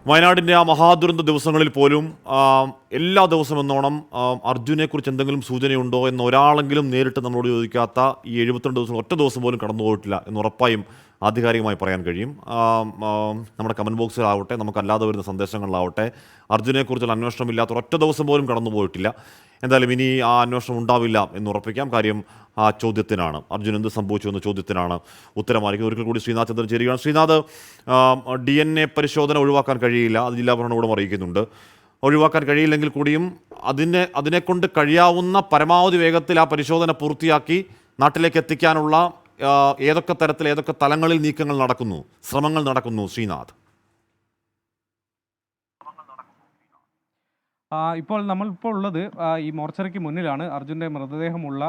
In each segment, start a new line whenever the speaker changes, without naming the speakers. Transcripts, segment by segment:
വയനാടിൻ്റെ ആ മഹാദുരന്ത ദിവസങ്ങളിൽ പോലും എല്ലാ ദിവസവും എന്നോണം അർജുനെക്കുറിച്ച് എന്തെങ്കിലും സൂചനയുണ്ടോ എന്ന് ഒരാളെങ്കിലും നേരിട്ട് നമ്മളോട് ചോദിക്കാത്ത ഈ 72 ദിവസം ഒറ്റ ദിവസം പോലും കടന്നു പോയിട്ടില്ല എന്ന് ഉറപ്പായും ആധികാരികമായി പറയാൻ കഴിയും. നമ്മുടെ കമൻറ്റ് ബോക്സിലാവട്ടെ, നമുക്കല്ലാതെ വരുന്ന സന്ദേശങ്ങളിലാവട്ടെ, അർജുനെക്കുറിച്ചുള്ള അന്വേഷണം ഇല്ലാത്ത ഒറ്റ ദിവസം പോലും കടന്നു പോയിട്ടില്ല. എന്തായാലും ഇനി ആ അന്വേഷണം ഉണ്ടാവില്ല എന്ന് ഉറപ്പിക്കാം. കാര്യം ആ ചോദ്യത്തിനാണ്, അർജുൻ എന്ത് സംഭവിച്ചു എന്ന ചോദ്യത്തിനാണ് ഉത്തരമായിരിക്കുന്നത്. ഒരിക്കൽ കൂടി ശ്രീനാഥ് ചന്ദ്രൻ ചേരുകയാണ്. ശ്രീനാഥ്, DNA പരിശോധന ഒഴിവാക്കാൻ കഴിയില്ല, അത് ജില്ലാ ഭരണകൂടം അറിയിക്കുന്നുണ്ട്. ഒഴിവാക്കാൻ കഴിയില്ലെങ്കിൽ കൂടിയും അതിനെക്കൊണ്ട് കഴിയാവുന്ന പരമാവധി വേഗത്തിൽ ആ പരിശോധന പൂർത്തിയാക്കി നാട്ടിലേക്ക് എത്തിക്കാനുള്ള ഏതൊക്കെ തരത്തിൽ ഏതൊക്കെ തലങ്ങളിൽ നീക്കങ്ങൾ നടക്കുന്നു, ശ്രമങ്ങൾ നടക്കുന്നു ശ്രീനാഥ്?
ഇപ്പോൾ നമ്മളിപ്പോൾ ഉള്ളത് ഈ മോർച്ചറിക്ക് മുന്നിലാണ്. അർജുൻ്റെ മൃതദേഹമുള്ള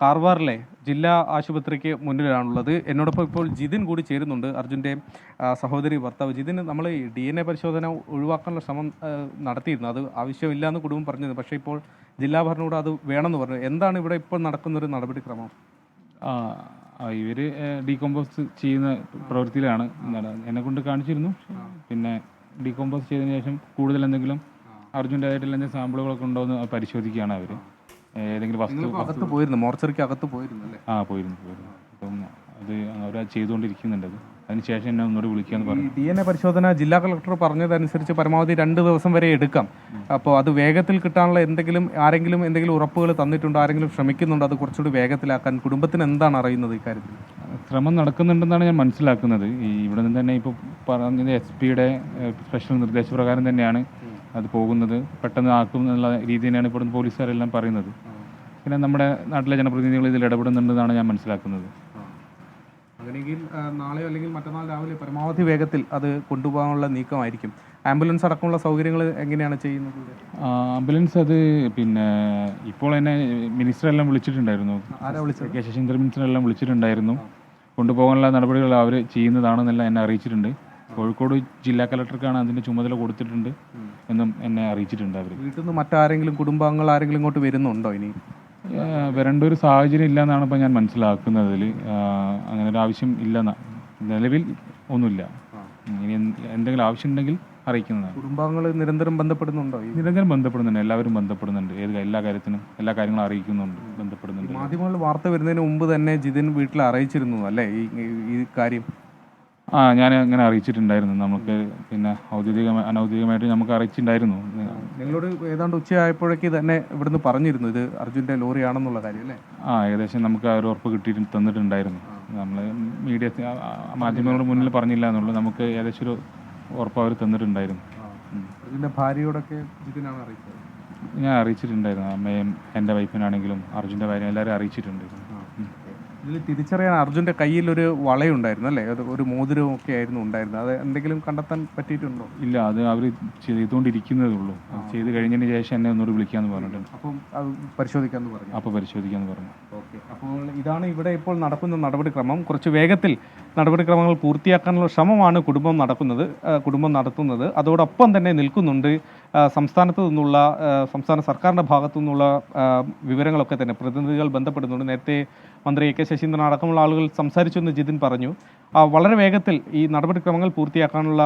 കാർവാറിലെ ജില്ലാ ആശുപത്രിക്ക് മുന്നിലാണുള്ളത്. എന്നോടൊപ്പം ഇപ്പോൾ ജിതിൻ കൂടി ചേരുന്നുണ്ട്, അർജുൻ്റെ സഹോദരി ഭർത്താവ്. ജിതിൻ, നമ്മൾ ഈ DNA പരിശോധന ഒഴിവാക്കാനുള്ള ശ്രമം നടത്തിയിരുന്നു, അത് ആവശ്യമില്ല എന്ന് കുടുംബം പറഞ്ഞത്. പക്ഷേ ഇപ്പോൾ ജില്ലാ ഭരണകൂടം അത് വേണമെന്ന് പറഞ്ഞു. എന്താണ് ഇവിടെ ഇപ്പോൾ നടക്കുന്നൊരു നടപടിക്രമം?
ഇവർ ഡീകമ്പോസ് ചെയ്യുന്ന പ്രവൃത്തിയിലാണ്. എന്നെ കൊണ്ട് കാണിച്ചിരുന്നു. പിന്നെ ഡീകമ്പോസ് ചെയ്തതിന് ശേഷം കൂടുതൽ എന്തെങ്കിലും അർജുൻ്റെതായിട്ടുള്ള എന്തെങ്കിലും സാമ്പിളുകളൊക്കെ ഉണ്ടോ എന്ന് പരിശോധിക്കുകയാണ് അവർ. ഏതെങ്കിലും
അകത്ത് പോയിരുന്നു, മോർച്ചറിക്ക് അകത്ത് പോയിരുന്നു അല്ലേ?
പോയിരുന്നു. അപ്പം അത് അവരത് ചെയ്തുകൊണ്ടിരിക്കുന്നുണ്ട്. അതിനുശേഷം എന്നെ ഒന്നുകൂടി വിളിക്കാമെന്ന് പറഞ്ഞു.
DNA പരിശോധന ജില്ലാ കളക്ടർ പറഞ്ഞതനുസരിച്ച് പരമാവധി 2 ദിവസം വരെ എടുക്കാം. അപ്പോൾ അത് വേഗത്തിൽ കിട്ടാനുള്ള ആരെങ്കിലും എന്തെങ്കിലും ഉറപ്പുകൾ തന്നിട്ടുണ്ടോ? ആരെങ്കിലും ശ്രമിക്കുന്നുണ്ടോ അത് കുറച്ചുകൂടി വേഗത്തിലാക്കാൻ? കുടുംബത്തിന് എന്താണ് അറിയുന്നത് ഇക്കാര്യത്തിൽ?
ശ്രമം നടക്കുന്നുണ്ടെന്നാണ് ഞാൻ മനസ്സിലാക്കുന്നത്. ഇവിടെ നിന്ന് തന്നെ ഇപ്പോൾ പറഞ്ഞത് SP-യുടെ സ്പെഷ്യൽ നിർദ്ദേശപ്രകാരം തന്നെയാണ് അത് പോകുന്നത്. പെട്ടെന്ന് ആക്കും എന്നുള്ള രീതി തന്നെയാണ് ഇവിടുന്ന് പോലീസുകാരെല്ലാം പറയുന്നത്. പിന്നെ നമ്മുടെ നാട്ടിലെ ജനപ്രതിനിധികൾ ഇതിൽ ഇടപെടുന്നുണ്ടെന്നാണ് ഞാൻ മനസ്സിലാക്കുന്നത്.
അങ്ങനെയെങ്കിൽ നാളെയോ അല്ലെങ്കിൽ മറ്റന്നാൾ രാവിലെ പരമാവധി വേഗത്തിൽ അത് കൊണ്ടുപോകാനുള്ള നീക്കമായിരിക്കും. ആംബുലൻസ് അടക്കമുള്ള സൗകര്യങ്ങൾ എങ്ങനെയാണ് ചെയ്യുന്നത്?
ആംബുലൻസ് അത് പിന്നെ ഇപ്പോൾ എന്നെ മിനിസ്റ്ററെല്ലാം വിളിച്ചിട്ടുണ്ടായിരുന്നു.
ആരാ വിളിച്ചത്?
കെ ശശീന്ദ്രൻ മിനിസ്റ്ററെല്ലാം വിളിച്ചിട്ടുണ്ടായിരുന്നു. കൊണ്ടുപോകാനുള്ള നടപടികൾ അവർ ചെയ്യുന്നതാണെന്നെല്ലാം എന്നെ അറിയിച്ചിട്ടുണ്ട്. കോഴിക്കോട് ജില്ലാ കളക്ടർക്കാണ് അതിൻ്റെ ചുമതല കൊടുത്തിട്ടുണ്ട് എന്നും എന്നെ അറിയിച്ചിട്ടുണ്ട്. അവർ
വീട്ടിൽ നിന്ന് മറ്റാരെങ്കിലും കുടുംബാംഗങ്ങൾ ആരെങ്കിലും ഇങ്ങോട്ട് വരുന്നുണ്ടോ? ഇനി
വരേണ്ട ഒരു സാഹചര്യം ഇല്ല എന്നാണ് ഇപ്പോൾ ഞാൻ മനസ്സിലാക്കുന്നതിൽ. അങ്ങനെ ഒരു ആവശ്യം ഇല്ലെന്ന നിലവിൽ ഒന്നുമില്ല. ഇനി എന്തെങ്കിലും ആവശ്യം ഉണ്ടെങ്കിൽ അറിയിക്കുന്നതാണ്.
കുടുംബാംഗങ്ങൾ നിരന്തരം ബന്ധപ്പെടുന്നുണ്ടോ?
നിരന്തരം ബന്ധപ്പെടുന്നുണ്ട്, എല്ലാവരും ബന്ധപ്പെടുന്നുണ്ട്. എല്ലാ കാര്യങ്ങളും അറിയിക്കുന്നുണ്ട്, ബന്ധപ്പെടുന്നുണ്ട്.
മാധ്യമങ്ങളിൽ വാർത്ത വരുന്നതിന് മുമ്പ് തന്നെ ജിതിൻ വീട്ടിൽ അറിയിച്ചിരുന്നു അല്ലേ ഈ കാര്യം?
ഞാൻ അങ്ങനെ അറിയിച്ചിട്ടുണ്ടായിരുന്നു. നമുക്ക് പിന്നെ അനൗദ്യോഗികമായിട്ട് നമുക്ക് അറിയിച്ചിട്ടുണ്ടായിരുന്നു.
നിങ്ങളോട് ഏതാണ്ട് ഉച്ചയായപ്പോഴേക്ക് തന്നെ ഇവിടുന്ന് പറഞ്ഞിരുന്നു ഇത് അർജുൻ്റെ ലോറിയാണെന്നുള്ള കാര്യം അല്ലേ?
ഏകദേശം നമുക്ക് ആ ഒരു ഉറപ്പ് തന്നിട്ടുണ്ടായിരുന്നു. നമ്മൾ മാധ്യമങ്ങളുടെ മുന്നിൽ പറഞ്ഞില്ല എന്നുള്ളൂ, നമുക്ക് ഏകദേശം ഒരു ഉറപ്പ് അവർ തന്നിട്ടുണ്ടായിരുന്നു.
അർജുൻ്റെ ഭാര്യയോടൊക്കെ ജിതിനാണ് അറിയിച്ചത്?
ഞാൻ അറിയിച്ചിട്ടുണ്ടായിരുന്നു. അമ്മയും എൻ്റെ വൈഫിനാണെങ്കിലും അർജുൻ്റെ ഭാര്യ എല്ലാവരും അറിയിച്ചിട്ടുണ്ടായിരുന്നു.
ഇതിൽ തിരിച്ചറിയാൻ അർജുൻ്റെ കയ്യിൽ ഒരു വളയുണ്ടായിരുന്നു അല്ലേ? ഒരു മോതിരവും ഒക്കെ ആയിരുന്നു ഉണ്ടായിരുന്നത്. അത് എന്തെങ്കിലും കണ്ടെത്താൻ പറ്റിയിട്ടുണ്ടോ?
ഇല്ല, അത് അവർ ചെയ്തുകൊണ്ടിരിക്കുന്നതേ ഉള്ളൂ. ചെയ്ത് കഴിഞ്ഞതിന് ശേഷം എന്നെ ഒന്നുകൂടി വിളിക്കാമെന്ന് പറഞ്ഞിട്ടുണ്ട്.
അപ്പം അത് പരിശോധിക്കാമെന്ന് പറഞ്ഞു. ഓക്കെ, അപ്പോൾ ഇതാണ് ഇവിടെ ഇപ്പോൾ നടക്കുന്ന നടപടിക്രമം. കുറച്ച് വേഗത്തിൽ നടപടിക്രമങ്ങൾ പൂർത്തിയാക്കാനുള്ള ശ്രമമാണ് കുടുംബം നടത്തുന്നത്. അതോടൊപ്പം തന്നെ നിൽക്കുന്നുണ്ട് സംസ്ഥാന സർക്കാരിൻ്റെ ഭാഗത്തു നിന്നുള്ള വിവരങ്ങളൊക്കെ തന്നെ പ്രതിനിധികൾ ബന്ധപ്പെടുന്നുണ്ട്. നേരത്തെ മന്ത്രി A.K. ശശീന്ദ്രൻ അടക്കമുള്ള ആളുകൾ സംസാരിച്ചെന്ന് ജിതിൻ പറഞ്ഞു. വളരെ വേഗത്തിൽ ഈ നടപടിക്രമങ്ങൾ പൂർത്തിയാക്കാനുള്ള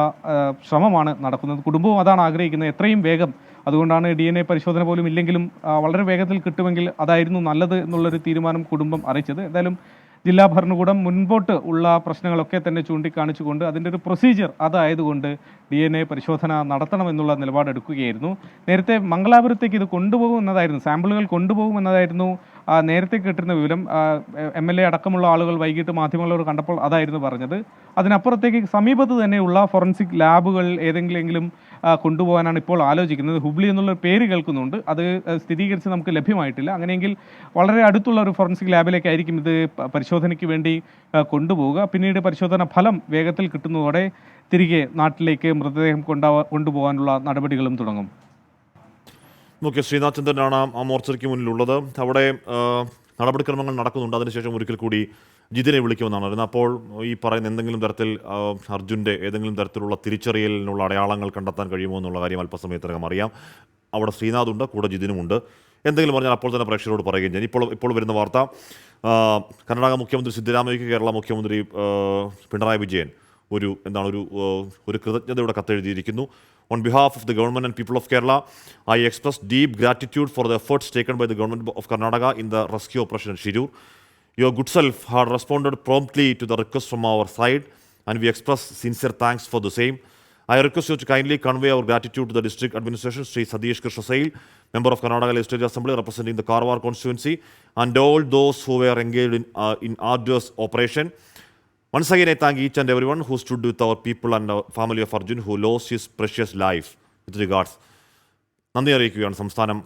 ശ്രമമാണ് നടക്കുന്നത്. കുടുംബവും അതാണ് ആഗ്രഹിക്കുന്നത്, എത്രയും വേഗം. അതുകൊണ്ടാണ് DNA പരിശോധന പോലും ഇല്ലെങ്കിലും വളരെ വേഗത്തിൽ കിട്ടുമെങ്കിൽ അതായിരുന്നു നല്ലത് എന്നുള്ളൊരു തീരുമാനം കുടുംബം അറിയിച്ചത്. എന്തായാലും ജില്ലാ ഭരണകൂടം മുൻപോട്ട് ഉള്ള പ്രശ്നങ്ങളൊക്കെ തന്നെ ചൂണ്ടിക്കാണിച്ചുകൊണ്ട് അതിൻ്റെ ഒരു പ്രൊസീജിയർ അതായതുകൊണ്ട് DNA പരിശോധന നടത്തണമെന്നുള്ള നിലപാടെടുക്കുകയായിരുന്നു. നേരത്തെ മംഗലാപുരത്തേക്ക് ഇത് കൊണ്ടുപോകുമെന്നതായിരുന്നു, സാമ്പിളുകൾ കൊണ്ടുപോകുമെന്നതായിരുന്നു നേരത്തെ കിട്ടുന്ന വിവരം. MLA അടക്കമുള്ള ആളുകൾ വൈകിട്ട് മാധ്യമങ്ങളോട് കണ്ടപ്പോൾ അതായിരുന്നു പറഞ്ഞത്. അതിനപ്പുറത്തേക്ക് സമീപത്ത് തന്നെയുള്ള ഫോറൻസിക് ലാബുകൾ ഏതെങ്കിലും കൊണ്ടുപോകാനാണ് ഇപ്പോൾ ആലോചിക്കുന്നത്. ഹുബ്ലി എന്നുള്ള പേര് കേൾക്കുന്നുണ്ട്, അത് സ്ഥിരീകരിച്ച് നമുക്ക് ലഭ്യമായിട്ടില്ല. അങ്ങനെയെങ്കിൽ വളരെ അടുത്തുള്ള ഒരു ഫോറൻസിക് ലാബിലേക്കായിരിക്കും ഇത് പരിശോധനയ്ക്ക് വേണ്ടി കൊണ്ടുപോവുക. പിന്നീട് പരിശോധന ഫലം വേഗത്തിൽ കിട്ടുന്നതോടെ തിരികെ നാട്ടിലേക്ക് മൃതദേഹം കൊണ്ടുപോകാനുള്ള നടപടികളും തുടങ്ങും.
ഓക്കെ, ശ്രീനാഥ് ചന്ദ്രനാണ് ആ മോർച്ചറിക്ക് മുന്നിലുള്ളത്. അവിടെ നടപടിക്രമങ്ങൾ നടക്കുന്നുണ്ട്. അതിനുശേഷം ഒരിക്കൽ കൂടി ജിതിനെ വിളിക്കുമെന്നാണ് പറയുന്നത്. അപ്പോൾ ഈ പറയുന്ന എന്തെങ്കിലും തരത്തിൽ അർജുൻ്റെ ഏതെങ്കിലും തരത്തിലുള്ള തിരിച്ചറിയലിനുള്ള അടയാളങ്ങൾ കണ്ടെത്താൻ കഴിയുമോ എന്നുള്ള കാര്യം അല്പസമയത്തിനകം അറിയാം. അവിടെ ശ്രീനാഥുണ്ട്, കൂടെ ജിതിനുമുണ്ട്. എന്തെങ്കിലും പറഞ്ഞാൽ അപ്പോൾ തന്നെ പ്രേക്ഷകരോട് പറയുകയും ചെയ്യും. ഇപ്പോൾ വരുന്ന വാർത്ത, കർണാടക മുഖ്യമന്ത്രി സിദ്ധരാമയ്യയ്ക്ക് കേരള മുഖ്യമന്ത്രി പിണറായി വിജയൻ ഒരു കൃതജ്ഞതയുടെ കത്തെഴുതിയിരിക്കുന്നു. On behalf of the government and people of Kerala, I express deep gratitude for the efforts taken by the government of Karnataka in the rescue operation at Shirur. Your good self had responded promptly to the request from our side, and we express sincere thanks for the same. I request you to kindly convey our gratitude to the district administration, Sri Sadish Krishnasail, member of Karnataka Legislative Assembly representing the Karwar constituency, and all those who were engaged in arduous operation. Once again, I thank each and everyone who stood with our people and our family of Arjun who lost his precious life. With regards, നന്ദി അറിയിക്കുകയാണ് സംസ്ഥാനം